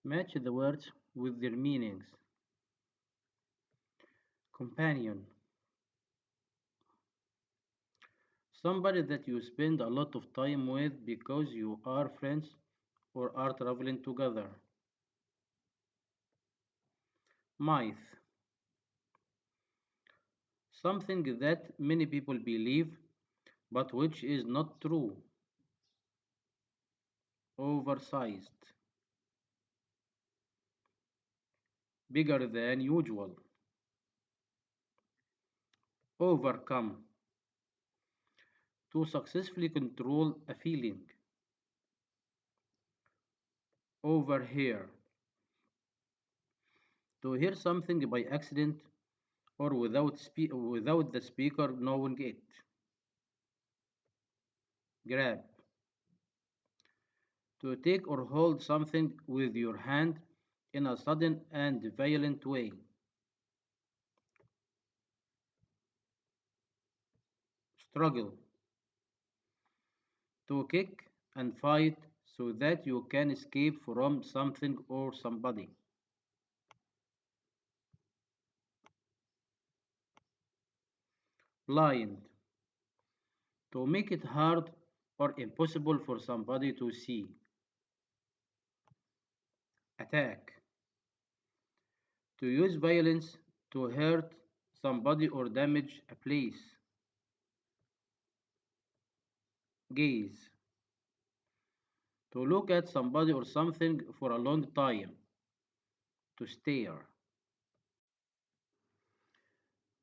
Match the words with their meanings. Companion. Somebody that you spend a lot of time with because you are friends or are traveling together. Myth. Something that many people believe but which is not true. Oversized. Bigger than usual. Overcome. To successfully control a feeling. Overhear. To hear something by accident or without the speaker knowing it. Grab. To take or hold something with your hand in a sudden and violent way. Struggle. To kick and fight so that you can escape from something or somebody. Blind. To make it hard or impossible for somebody to see. Attack. To use violence to hurt somebody or damage a place. Gaze. To look at somebody or something for a long time. To stare.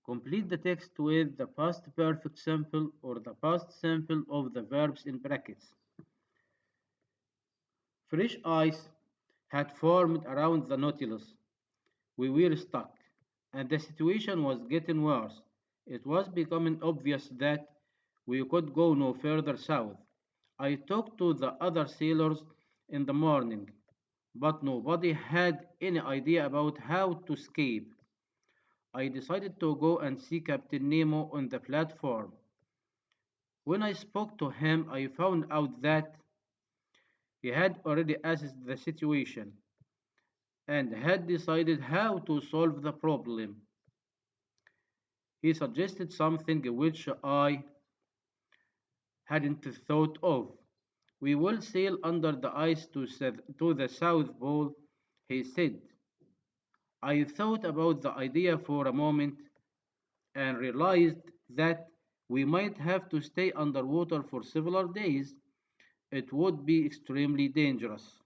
Complete the text with the past perfect simple or the past simple of the verbs in brackets. Fresh ice had formed around the Nautilus. We were stuck, and the situation was getting worse. It was becoming obvious that we could go no further south. I talked to the other sailors in the morning, but nobody had any idea about how to escape. I decided to go and see Captain Nemo on the platform. When I spoke to him, I found out that he had already assessed the situation and had decided how to solve the problem. He suggested something which I hadn't thought of. We will sail under the ice to the South Pole, he said. I thought about the idea for a moment and realized that we might have to stay underwater for several days. It would be extremely dangerous.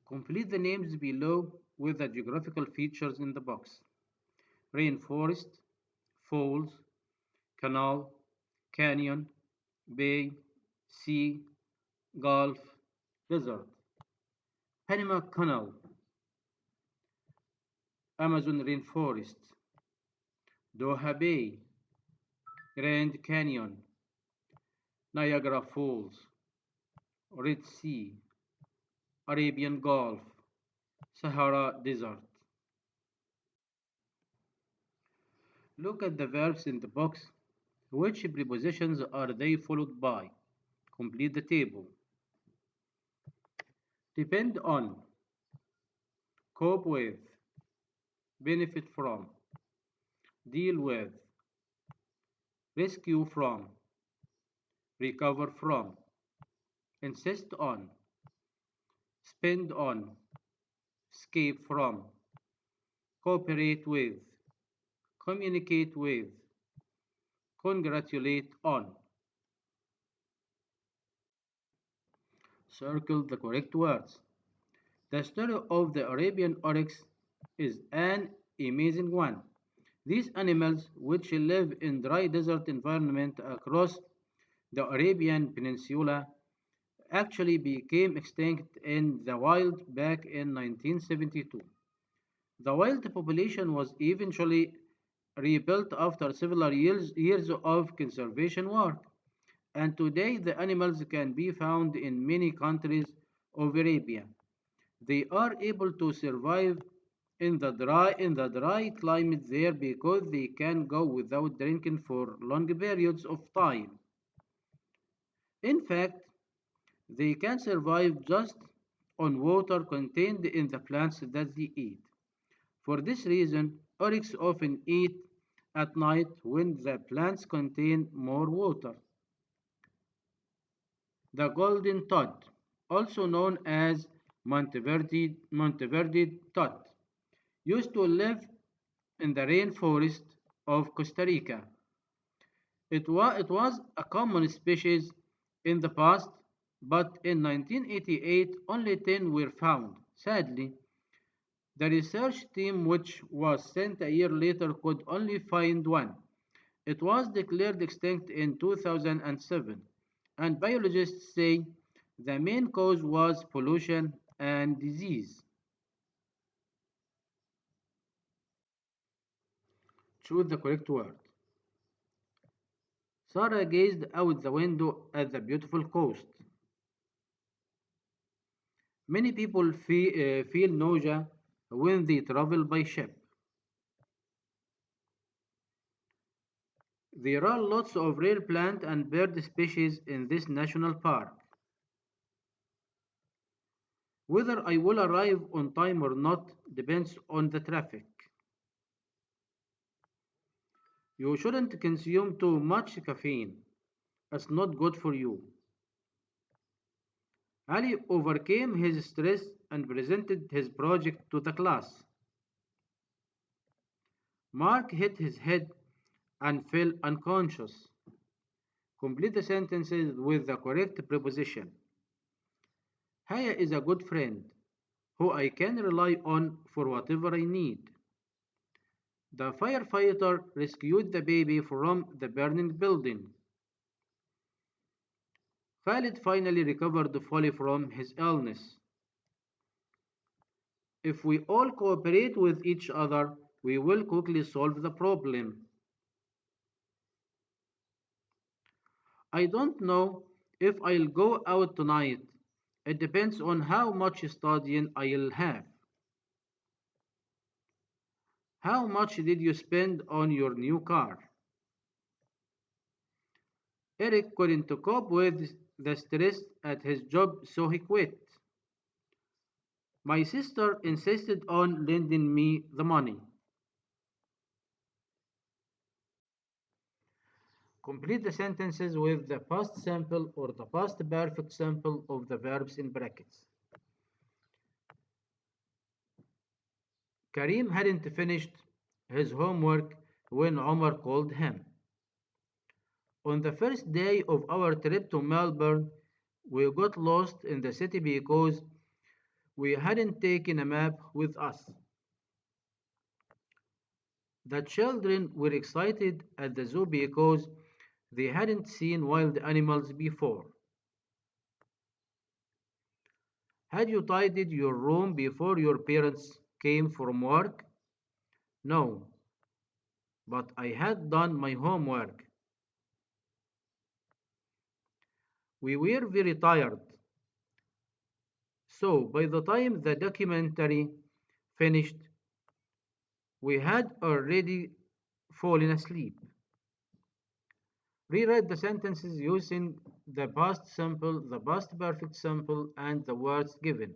Complete the names below with the geographical features in the box. Rainforest, falls, canal, canyon, bay, sea, gulf, desert. Panama Canal, Amazon rainforest, Doha Bay, Grand Canyon, Niagara Falls, Red Sea, Arabian Gulf, Sahara Desert. Look at the verbs in the box. Which prepositions are they followed by? Complete the table. Depend on, cope with, benefit from, deal with, rescue from, recover from, insist on, spend on, escape from, cooperate with, communicate with, congratulate on. Circle the correct words. The story of the Arabian oryx is an amazing one. These animals, which live in dry desert environment across the Arabian Peninsula, actually became extinct in the wild back in 1972. The wild population was eventually rebuilt after several years of conservation work, and today the animals can be found in many countries of Arabia. They are able to survive in the dry climate there because they can go without drinking for long periods of time. In fact, They can survive just on water contained in the plants that they eat. For this reason, oryx often eat at night when the plants contain more water. The golden tod, also known as Monteverde tod, used to live in the rainforest of Costa Rica. It was a common species in the past, but in 1988 only 10 were found. Sadly, the research team, which was sent a year later, could only find one. It was declared extinct in 2007, and biologists say the main cause was pollution and disease. Choose the correct word. Sarah gazed out the window at the beautiful coast. Many people feel nausea when they travel by ship. There are lots of rare plant and bird species in this national park. Whether I will arrive on time or not depends on the traffic. You shouldn't consume too much caffeine. It's not good for you. Ali overcame his stress and presented his project to the class. Mark hit his head and fell unconscious. Complete the sentences with the correct preposition. Haya is a good friend who I can rely on for whatever I need. The firefighter rescued the baby from the burning building. Khalid finally recovered fully from his illness. If we all cooperate with each other, we will quickly solve the problem. I don't know if I'll go out tonight. It depends on how much studying I'll have. How much did you spend on your new car? Eric couldn't cope with the stress at his job, so he quit. My sister insisted on lending me the money. Complete the sentences with the past simple or the past perfect simple of the verbs in brackets. Karim hadn't finished his homework when Omar called him. On the first day of our trip to Melbourne, we got lost in the city because we hadn't taken a map with us. The children were excited at the zoo because they hadn't seen wild animals before. Had you tidied your room before your parents came from work? No, but I had done my homework. We were very tired, so by the time the documentary finished, we had already fallen asleep. Rewrite the sentences using the past simple, the past perfect simple, and the words given.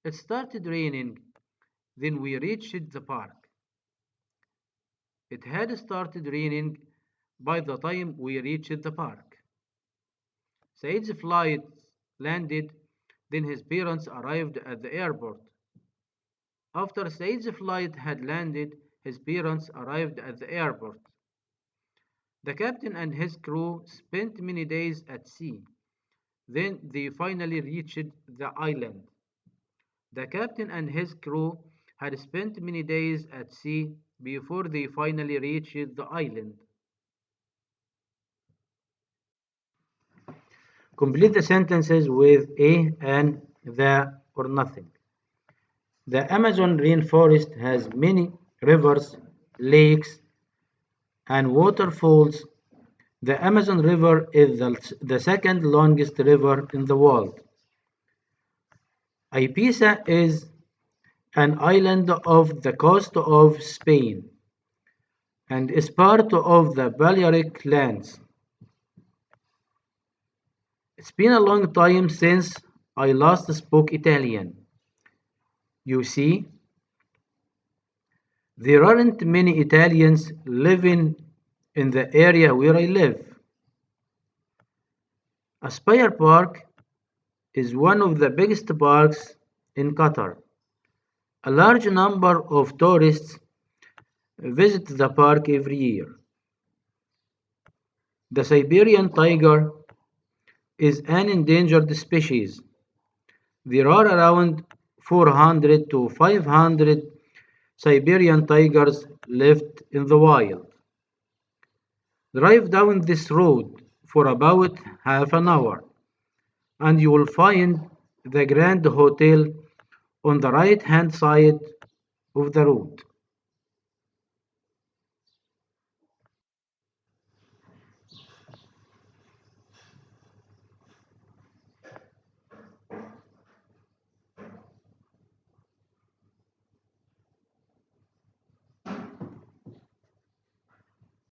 It started raining, then we reached the park. It had started raining by the time we reached the park. Said's flight landed, then his parents arrived at the airport. After Said's flight had landed, his parents arrived at the airport. The captain and his crew spent many days at sea. Then they finally reached the island. The captain and his crew had spent many days at sea before they finally reached the island. Complete the sentences with a, and, the, or nothing. The Amazon rainforest has many rivers, lakes, and waterfalls. The Amazon River is the second longest river in the world. Ibiza is an island off the coast of Spain and is part of the Balearic Lands. It's been a long time since I last spoke Italian. You see, there aren't many Italians living in the area where I live. Aspire Park is one of the biggest parks in Qatar. A large number of tourists visit the park every year. The Siberian tiger is an endangered species. There are around 400 to 500 Siberian tigers left in the wild. Drive down this road for about half an hour and you will find the Grand Hotel on the right hand side of the road.